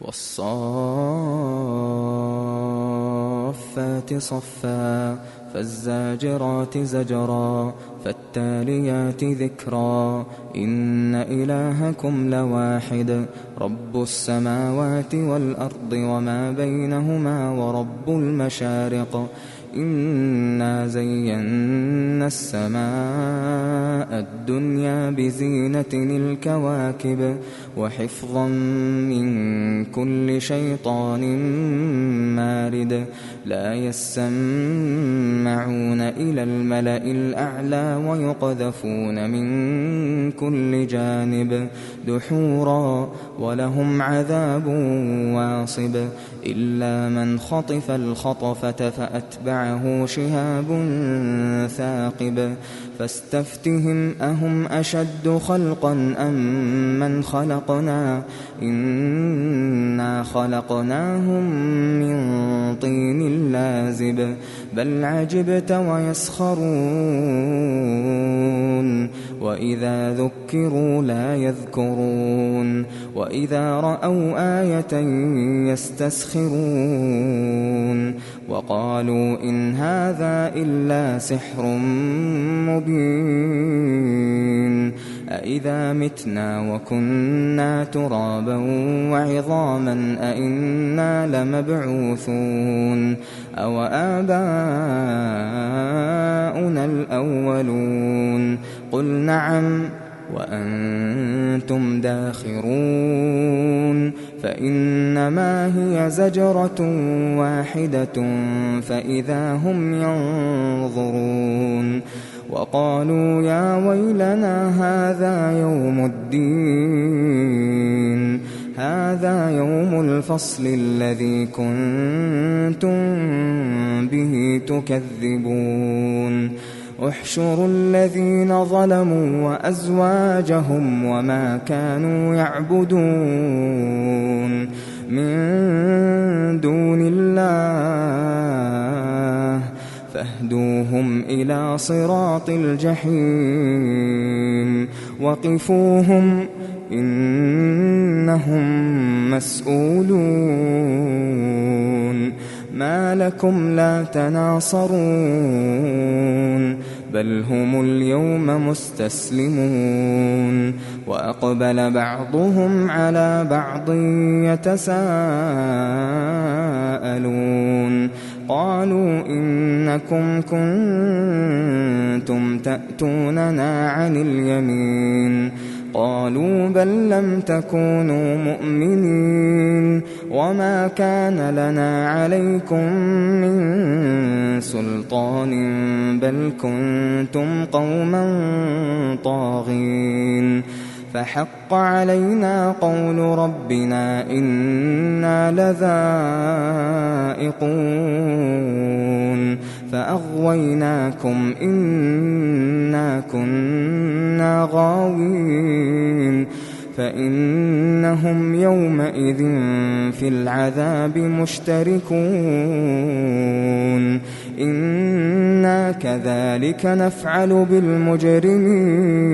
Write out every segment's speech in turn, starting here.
والصافات صفا فالزاجرات زجرا فالتاليات ذكرا إن إلهكم لواحد رب السماوات والأرض وما بينهما ورب المشارق إنا زينا السماء الدنيا بزينة الكواكب وحفظا من كل شيطان مارد لا يسمعون إلى الملأ الأعلى ويقذفون من كل جانب دحورا ولهم عذاب واصب إلا من خطف الخطفة فأتبعه شهاب ثاقب فاستفتهم أهم أشد خلقا أم من خلقنا إنا خلقناهم من طين لازب بل عجبت ويسخرون وإذا ذكروا لا يذكرون وإذا رأوا آية يستسخرون وقالوا إن هذا إلا سحر مبين أإذا متنا وكنا ترابا وعظاما أإنا لمبعوثون أو آباؤنا الأولون قل نعم وأنتم داخرون فإنما هي زجرة واحدة فإذا هم ينظرون وقالوا يا ويلنا هذا يوم الفصل الذي كنتم به تكذبون احشروا الذين ظلموا وأزواجهم وما كانوا يعبدون من دون الله فاهدوهم إلى صراط الجحيم وقفوهم إنهم مسؤولون ما لكم لا تناصرون بل هم اليوم مستسلمون وأقبل بعضهم على بعض يتساءلون قالوا إنكم كنتم تأتوننا عن اليمين قالوا بل لم تكونوا مؤمنين وما كان لنا عليكم من سلطان بل كنتم قوما طاغين فحق علينا قول ربنا إنا لذائقون فأغويناكم إنا كنا غاوين فإنهم يومئذ في العذاب مشتركون إنا كذلك نفعل بالمجرمين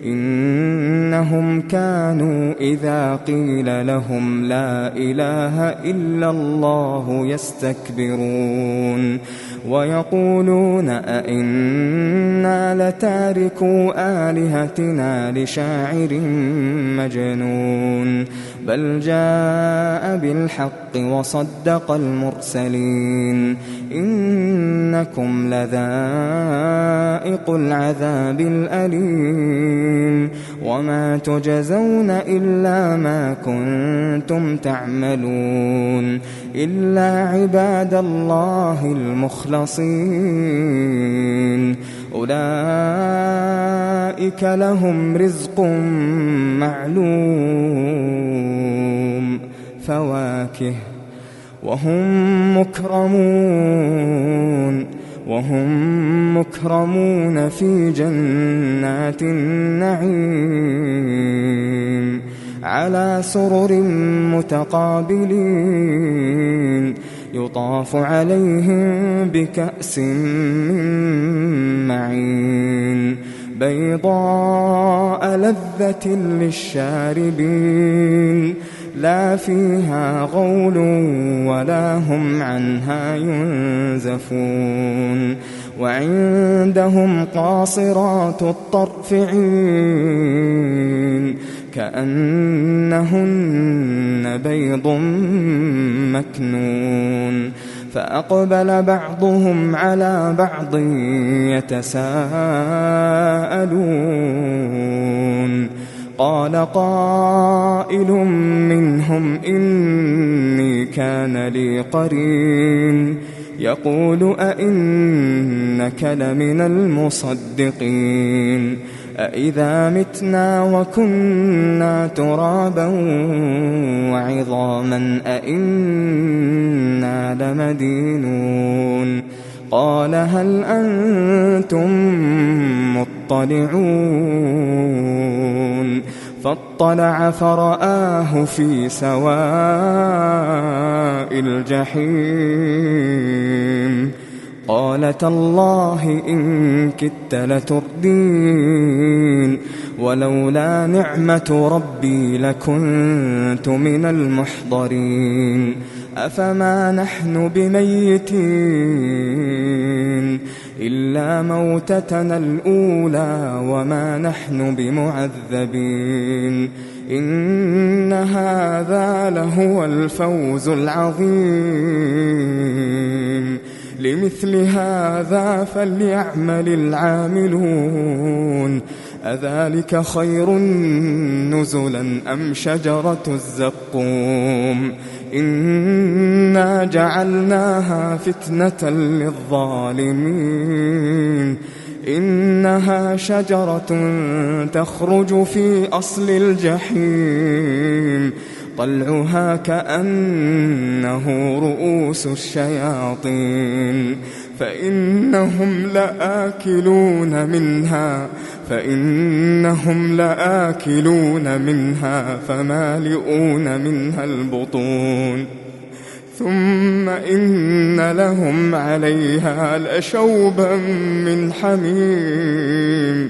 إنهم كانوا إذا قيل لهم لا إله إلا الله يستكبرون ويقولون أئنا لتاركو آلهتنا لشاعر مجنون بل جاء بالحق وصدق المرسلين إنكم لذائق العذاب الأليم وما تجزون إلا ما كنتم تعملون إلا عباد الله المخلصين أولئك لهم رزق معلوم فواكه وهم مكرمون في جنات النعيم على سرر متقابلين يطاف عليهم بكأس من معين بيضاء لذة للشاربين لا فيها غول ولا هم عنها ينزفون وعندهم قاصرات الطرف عين كأنهن بيض مكنون فأقبل بعضهم على بعض يتساءلون قال قائل منهم إني كان لي قرين يقول أئنك لمن المصدقين أإذا متنا وكنا ترابا وعظاما أئنا لمدينون قال هل أنتم مطلعون فاطلع فرآه في سواء الجحيم قال تالله إن كدت لتردين ولولا نعمة ربي لكنت من المحضرين أفما نحن بميتين إلا موتتنا الأولى وما نحن بمعذبين إن هذا لهو الفوز العظيم لمثل هذا فليعمل العاملون أذلك خير نزلا أم شجرة الزقوم إنا جعلناها فتنة للظالمين إنها شجرة تخرج في أصل الجحيم طلعها كأنه رؤوس الشياطين فإنهم لآكلون منها فمالئون منها البطون ثم إن لهم عليها لشوبا من حميم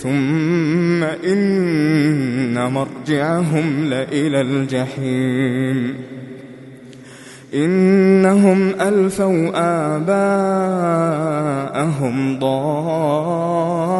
ثم إن مرجعهم لإلى الجحيم إنهم ألفوا آباءهم ضالين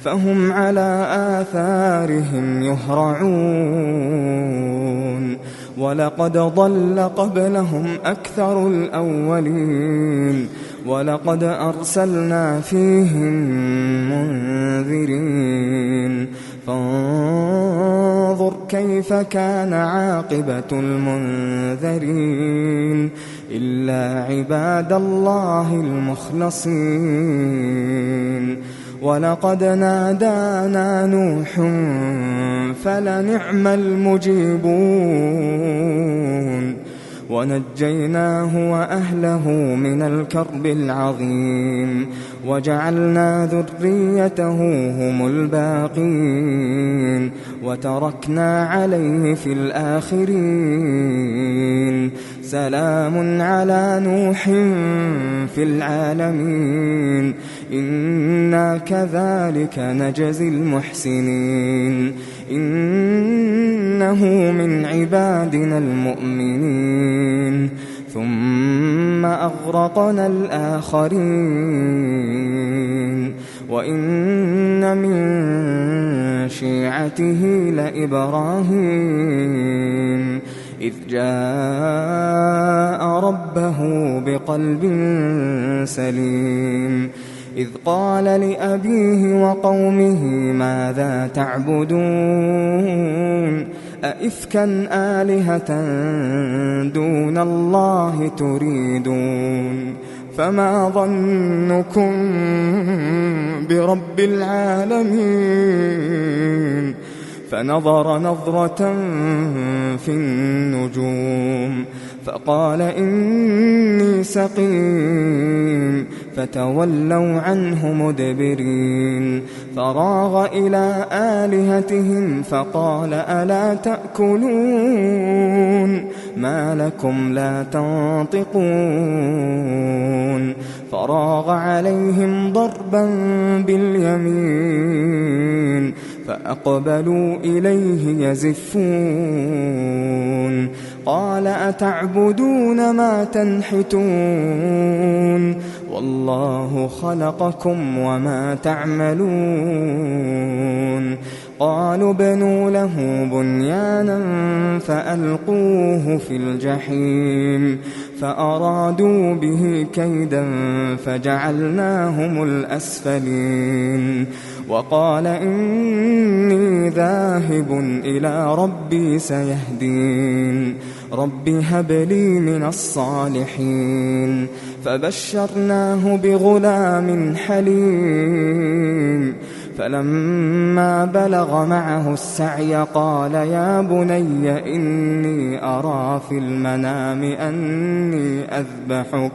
فهم على آثارهم يهرعون ولقد ضل قبلهم أكثر الأولين ولقد أرسلنا فيهم منذرين فانظر كيف كان عاقبة المنذرين إلا عباد الله المخلصين ولقد نادانا نوح فلنعم المجيبون ونجيناه وأهله من الكرب العظيم وجعلنا ذريته هم الباقين وتركنا عليه في الآخرين سلام على نوح في العالمين إنا كذلك نجزي المحسنين إنه من عبادنا المؤمنين ثم أغرقنا الآخرين وإن من شيعته لإبراهيم إذ جاء ربه بقلب سليم إذ قال لأبيه وقومه ماذا تعبدون أئفكا آلهة دون الله تريدون فما ظنكم برب العالمين فنظر نظرة في النجوم فقال إني سقيم فتولوا عنه مدبرين فراغ إلى آلهتهم فقال ألا تأكلون ما لكم لا تنطقون فراغ عليهم ضربا باليمين فأقبلوا إليه يزفون قال أتعبدون ما تنحتون والله خلقكم وما تعملون قالوا ابنوا له بنيانا فألقوه في الجحيم فأرادوا به كيدا فجعلناهم الأسفلين وقال إني ذاهب إلى ربي سيهدين رب هب لي من الصالحين فبشرناه بغلام حليم فلما بلغ معه السعي قال يا بني إني أرى في المنام أني أذبحك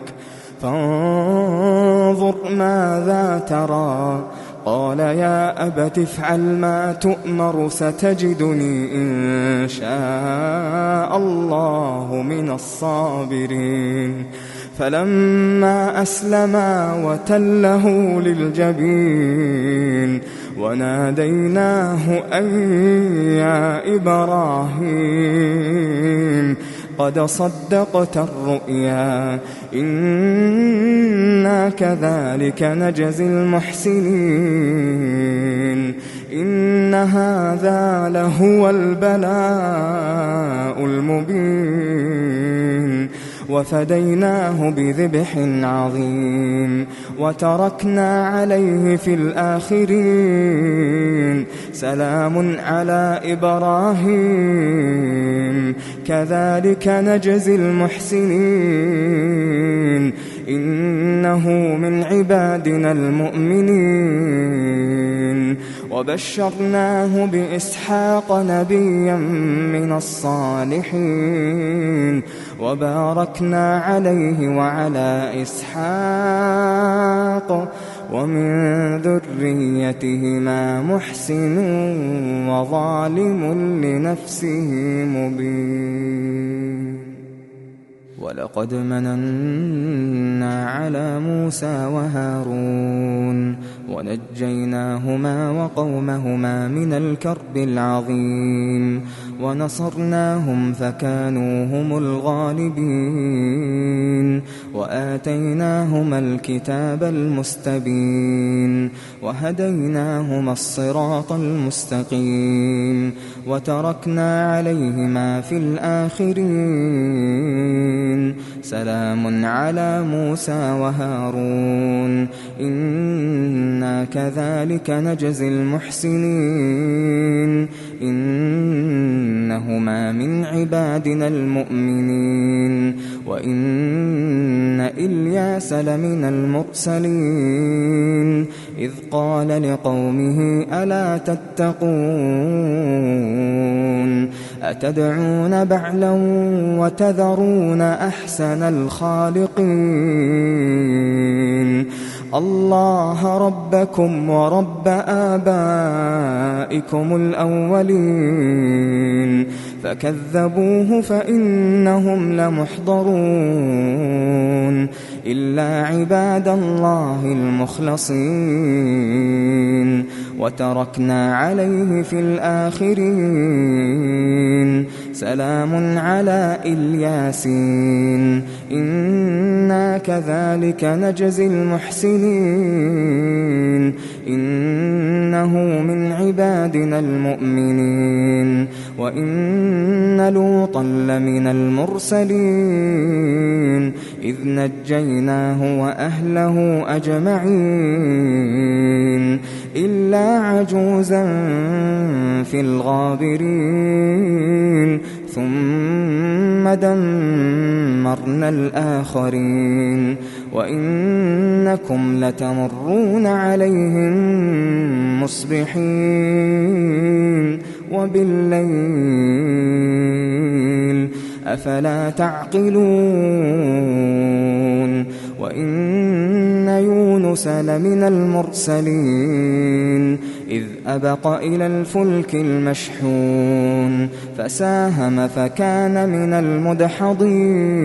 فانظر ماذا ترى قال يا أبت افعل ما تؤمر ستجدني إن شاء الله من الصابرين فلما أسلما وتله للجبين وناديناه أن يا إبراهيم قد صدقت الرؤيا إنا كذلك نجزي المحسنين إن هذا لهو البلاء المبين وفديناه بذبح عظيم وتركنا عليه في الآخرين سلام على إبراهيم كذلك نجزي المحسنين إنه من عبادنا المؤمنين وبشرناه بإسحاق نبيا من الصالحين وباركنا عليه وعلى إسحاق ومن ذريتهما محسن وظالم لنفسه مبين ولقد مننا على موسى وهارون ونجيناهما وقومهما من الكرب العظيم ونصرناهم فكانوا هم الغالبين وآتيناهما الكتاب المستبين وهديناهما الصراط المستقيم وتركنا عليهما في الآخرين سلام على موسى وهارون إنا كذلك نجزي المحسنين إنهما من عبادنا المؤمنين وإن إلياس لمن المرسلين إذ قال لقومه ألا تتقون أتدعون بعلا وتذرون أحسن الخالقين الله ربكم ورب آبائكم الأولين فكذبوه فإنهم لمحضرون إلا عباد الله المخلصين وتركنا عليه في الآخرين سلام على الياسين إنا كذلك نجزي المحسنين إنه من عبادنا المؤمنين وإن لوطا لمن المرسلين إذ نجيناه وأهله أجمعين إلا عجوزا في الغابرين ثم دمرنا الآخرين وإنكم لتمرون عليهم مصبحين وبالليل أفلا تعقلون وإن يونس لمن المرسلين إذ أبق إلى الفلك المشحون فساهم فكان من المدحضين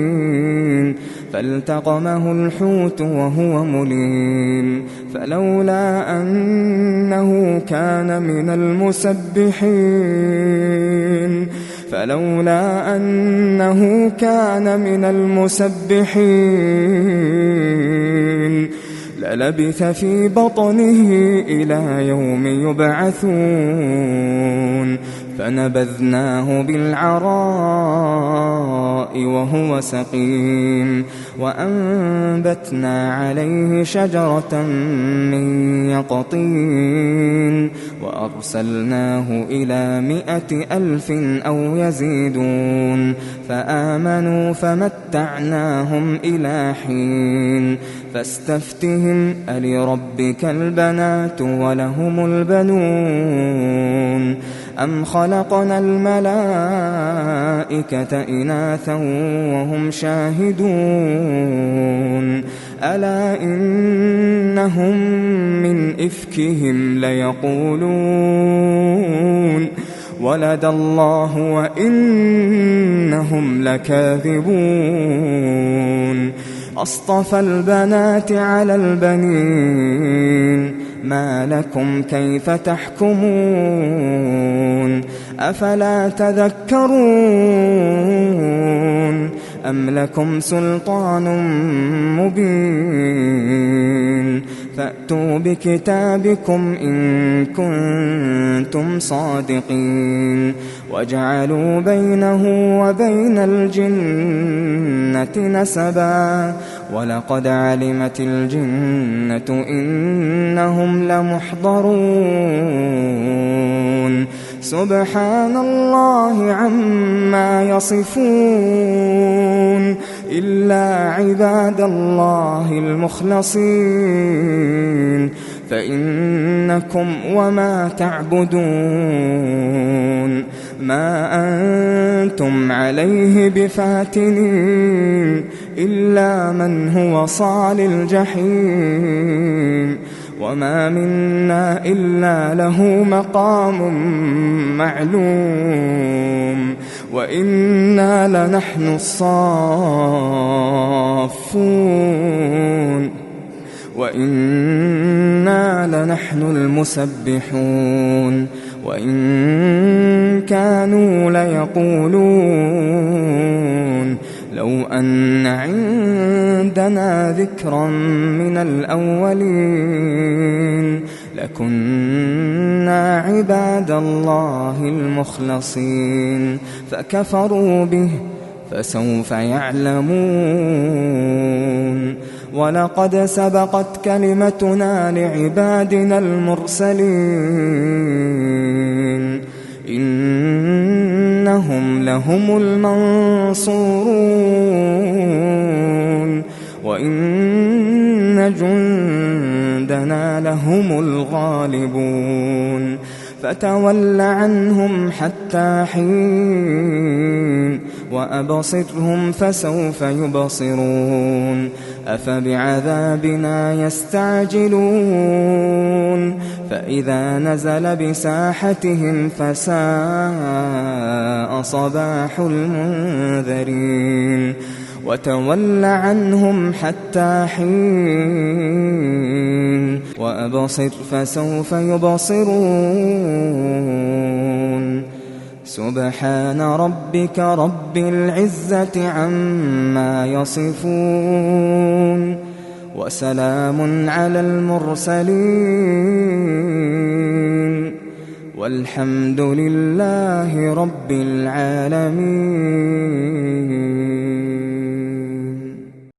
فالتقمه الحوت وهو مليم فلولا أنه كان من المسبحين للبث في بطنه إلى يوم يبعثون فنبذناه بالعراء وهو سقيم وأنبتنا عليه شجرة من يقطين وأرسلناه إلى 100,000 أو يزيدون فآمنوا فمتعناهم إلى حين فاستفتهم ألربك البنات ولهم البنون أم خلقنا الملائكة إناثا وهم شاهدون ألا إنهم من إفكهم ليقولون ولد الله وإنهم لكاذبون أصطفى البنات على البنين ما لكم كيف تحكمون أفلا تذكرون أم لكم سلطان مبين فأتوا بكتابكم إن كنتم صادقين وجعلوا بينه وبين الجنة نسبا ولقد علمت الجنة إنهم لمحضرون سبحان الله عما يصفون إلا عباد الله المخلصين فإنكم وما تعبدون ما أنتم عليه بفاتنين إلا من هو صال الجحيم وما منا إلا له مقام معلوم وإنا لنحن الصافون وإنا لنحن المسبحون وإن كانوا ليقولون لو أن عندنا ذكرا من الأولين لكنا عباد الله المخلصين فكفروا به فسوف يعلمون ولقد سبقت كلمتنا لعبادنا المرسلين إنهم لهم المنصورون وإن جندنا لهم الغالبون فتول عنهم حتى حين وأبصرهم فسوف يبصرون أفبعذابنا يستعجلون فإذا نزل بساحتهم فساء صباح المنذرين وتول عنهم حتى حين وأبصر فسوف يبصرون سبحان ربك رب العزة عما يصفون وسلام على المرسلين والحمد لله رب العالمين.